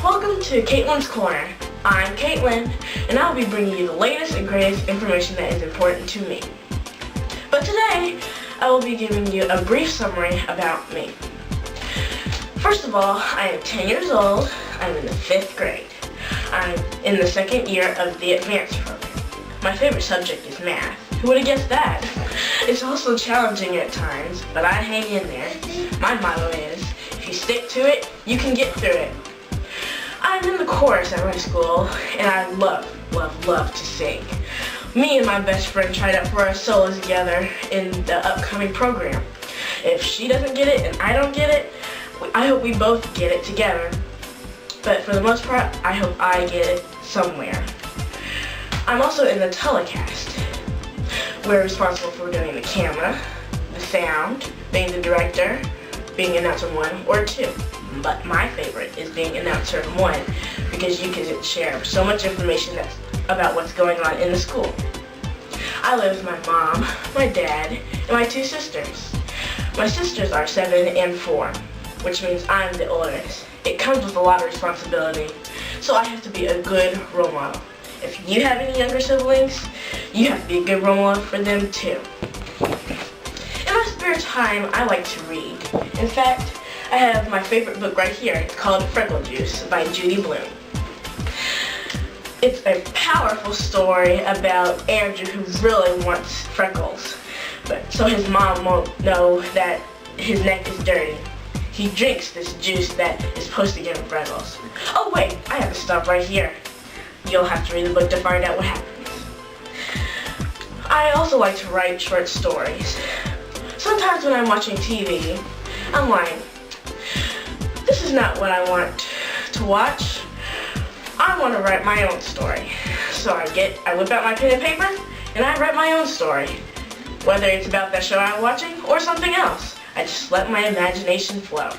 Welcome to Caitlin's Corner. I'm Caitlin, and I'll be bringing you the latest and greatest information that is important to me. But today, I will be giving you a brief summary about me. First of all, I am 10 years old. I'm in the 5th grade. I'm in the second year of the advanced program. My favorite subject is math. Who would have guessed that? It's also challenging at times, but I hang in there. My motto is, if you stick to it, you can get through it. I'm in the chorus at my school, and I love to sing. Me and my best friend tried out for our solos together in the upcoming program. If she doesn't get it and I don't get it, I hope we both get it together. But for the most part, I hope I get it somewhere. I'm also in the telecast. We're responsible for doing the camera, the sound, being the director, being announcer 1 or 2. But my favorite is being announcer 1 because you can share so much information about what's going on in the school. I live with my mom, my dad, and my 2 sisters. My sisters are 7 and 4, which means I'm the oldest. It comes with a lot of responsibility, so I have to be a good role model. If you have any younger siblings, you have to be a good role model for them too. In my spare time, I like to read. In fact, I have my favorite book right here. It's called Freckle Juice by Judy Blume. It's a powerful story about Andrew who really wants freckles, but so his mom won't know that his neck is dirty. He drinks this juice that is supposed to give him freckles. Oh wait, I have to stop right here. You'll have to read the book to find out what happens. I also like to write short stories. Sometimes when I'm watching TV, I'm like, this is not what I want to watch. I want to write my own story. So I whip out my pen and paper, and I write my own story. Whether it's about that show I'm watching or something else, I just let my imagination flow.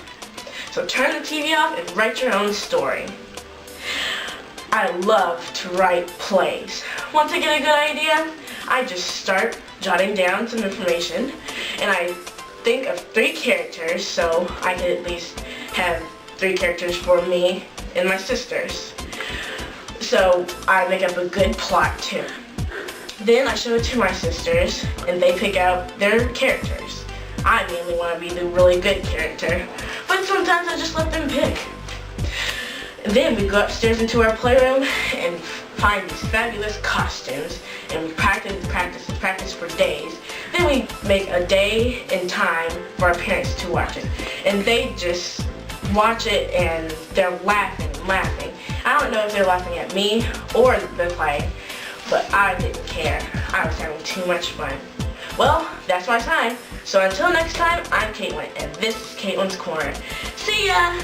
So turn the TV off and write your own story. I love to write plays. Once I get a good idea, I just start jotting down some information, and I think of 3 characters so I can at least have 3 characters for me and my sisters. So I make up a good plot too. Then I show it to my sisters and they pick out their characters. I mainly want to be the really good character, but sometimes I just let them pick. Then we go upstairs into our playroom and find these fabulous costumes, and we practice for days. Then we make a day and time for our parents to watch it. And they just watch it and they're laughing. I don't know if they're laughing at me or the play, but I didn't care. I was having too much fun. Well, that's my time. So until next time, I'm Caitlin, and this is Caitlin's Corner. See ya!